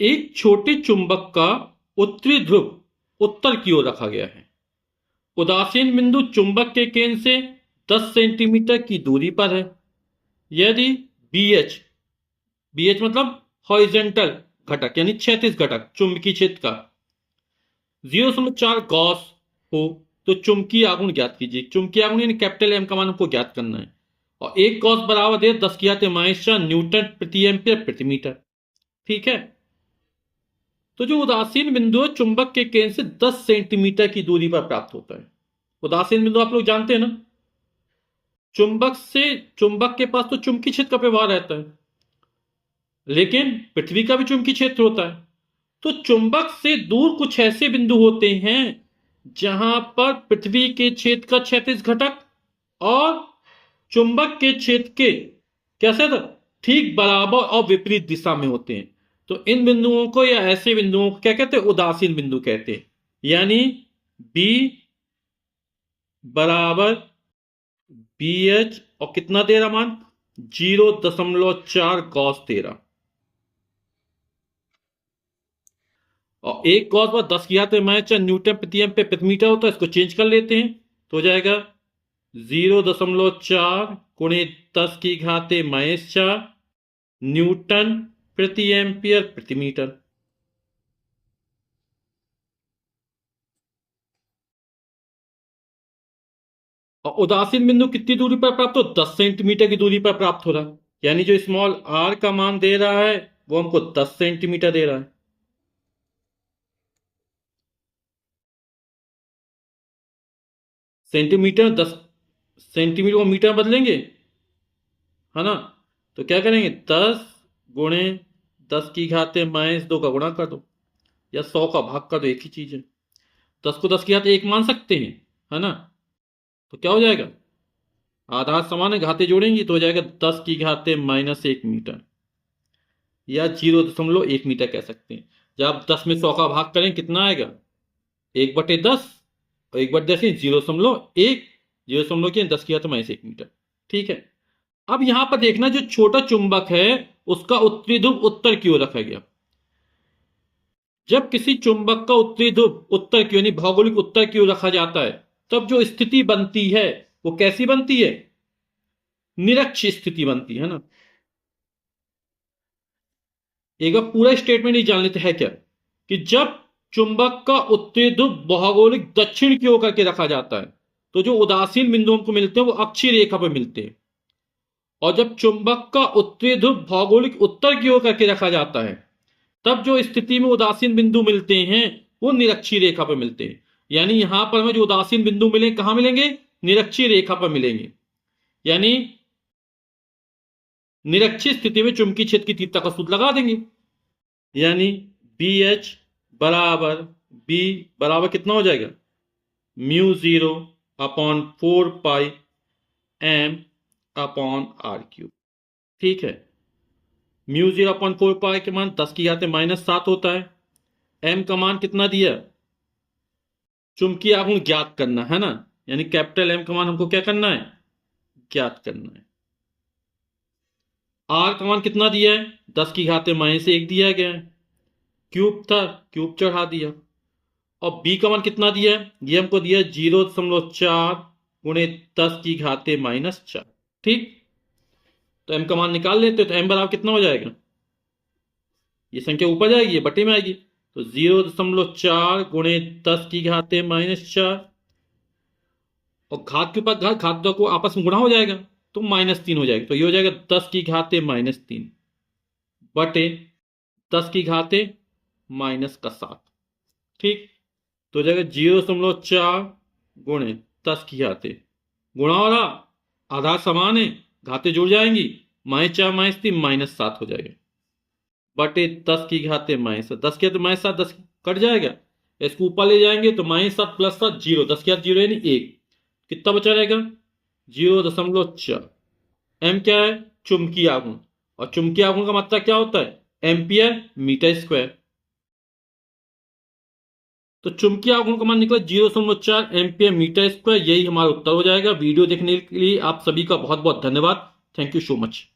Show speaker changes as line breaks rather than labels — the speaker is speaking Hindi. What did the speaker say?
एक छोटे चुंबक का उत्तरी ध्रुव उत्तर की ओर रखा गया है। उदासीन बिंदु चुंबक के केंद्र से 10 सेंटीमीटर की दूरी पर है। यदि BH, BH मतलब हॉरिजेंटल घटक यानी क्षैतिज घटक चुंबकीय क्षेत्र का 0.4 गॉस हो तो चुंबकीय आघूर्ण ज्ञात कीजिए। चुंबकीय आघूर्ण यानी कैपिटल एम का मान हमको ज्ञात करना है। और एक गॉस बराबर दे 10⁻⁻⁴ न्यूटन प्रति एम्पियर प्रति मीटर। ठीक है, तो जो उदासीन बिंदु है चुंबक के केंद्र से 10 सेंटीमीटर की दूरी पर प्राप्त होता है। उदासीन बिंदु आप लोग जानते हैं ना, चुंबक के पास तो चुंबकीय क्षेत्र का प्रवाह रहता है, लेकिन पृथ्वी का भी चुंबकीय क्षेत्र होता है। तो चुंबक से दूर कुछ ऐसे बिंदु होते हैं जहां पर पृथ्वी के क्षेत्र का क्षैतिज घटक और चुंबक के क्षेत्र के कैसे था ठीक बराबर और विपरीत दिशा में होते हैं। तो इन बिंदुओं को या ऐसे बिंदुओं को क्या कहते हैं? उदासीन बिंदु कहते हैं। यानी B बराबर BH और कितना दे रहा मान 0.4 गॉस दे रहा, और एक गॉस पर 10⁻⁻⁴ न्यूटन प्रति एम्पीयर प्रति मीटर होता है। इसको चेंज कर लेते हैं तो हो जाएगा 0.4 गुणे 10⁻⁻⁴ न्यूटन प्रति एम्पीयर प्रति मीटर। और उदासीन बिंदु कितनी दूरी पर प्राप्त हो? 10 सेंटीमीटर की दूरी पर प्राप्त हो रहा है। यानी जो स्मॉल r का मान दे रहा है वो हमको 10 सेंटीमीटर दे रहा है। सेंटीमीटर 10 सेंटीमीटर को मीटर बदलेंगे, है ना? तो क्या करेंगे 10 गुणे 10⁻⁻² का गुणा कर दो या 100 का भाग कर दो, एक ही चीज है। 10 को 10⁻1 मान सकते हैं, है ना? तो क्या हो जाएगा, आधार समान है, घाते जोड़ेंगे तो हो जाएगा 10⁻⁻1 मीटर या 0.1 मीटर कह सकते हैं। जब आप 10 में 100 का भाग करें कितना आएगा 1/10 और 1/10 0.1 0.10⁻1 मीटर। ठीक है, अब यहां पर देखना जो छोटा चुंबक है उसका उत्तरी ध्रुव उत्तर की ओर रखा गया। जब किसी चुंबक का उत्तरी ध्रुव उत्तर की यानी भौगोलिक उत्तर की ओर रखा जाता है तब जो स्थिति बनती है वो कैसी बनती है? निरक्ष स्थिति बनती है ना। एक बार पूरा स्टेटमेंट ही जान लेते हैं क्या कि जब चुंबक का उत्तरी ध्रुव भौगोलिक दक्षिण की ओर करके रखा जाता है तो जो उदासीन बिंदु हमको मिलते हैं वो अक्षीय रेखा पर मिलते हैं, और जब चुंबक का उत्तरी ध्रुव भौगोलिक उत्तर की ओर करके रखा जाता है तब जो स्थिति में उदासीन बिंदु मिलते हैं वो निरक्षीय रेखा पर मिलते हैं। यानी यहां पर हमें जो उदासीन बिंदु मिले कहां मिलेंगे? निरक्षीय रेखा पर मिलेंगे। यानी निरक्षीय स्थिति में चुंबकीय क्षेत्र की तीव्रता का सूत्र लगा देंगे। यानी BH बराबर B बराबर कितना हो जाएगा μ0/4πm/r³। ठीक है, μ0/4π के मान 10⁻⁻⁷ होता है। m का मान कितना दिया? चुंबकीय आघूर्ण ज्ञात करना है ना, यानी कैपिटल M का मान हमको क्या करना है? ज्ञात करना है। r का मान कितना दिया है? 10⁻⁻1 दिया गया है, क्यूब था क्यूब चढ़ा दिया। और b का मान कितना दिया है? ये हमको दिया 0.4 गुणे 10⁻⁻⁴। ठीक, तो m का मान निकाल लेते तो m बराबर कितना हो जाएगा? ये संख्या ऊपर जाएगी ये बटे में आएगी, तो 0.4 गुणे 10⁻⁻⁴, और घात के ऊपर घात को आपस में गुणा हो जाएगा तो -3 हो जाएगा। तो ये हो जाएगा 10⁻⁻3 बटे 10⁻⁻⁷। ठीक, तो हो जाएगा 0.4 गुणे 10⁻⁻, गुणा हो रहा, आधार समान है, घाते जुड़ जाएंगी, -4 -3 -7 हो जाएगा बटे 10⁻⁻7। 10⁻⁻7 10 कट जाएगा, इसको ऊपर ले जाएंगे तो -7 + 7 0, 10⁻0 यानी 1, कितना बचा रहेगा 0.4। m क्या है? चुंबकीय आघूर्ण, और चुंबकीय आघूर्ण का मात्रा क्या होता है? Ampere metre square. तो चुंबकीय आघूर्ण का मान निकला 0.4 एम्पियर मीटर स्क्वायर। यही हमारा उत्तर हो जाएगा। वीडियो देखने के लिए आप सभी का बहुत बहुत धन्यवाद। Thank you so much.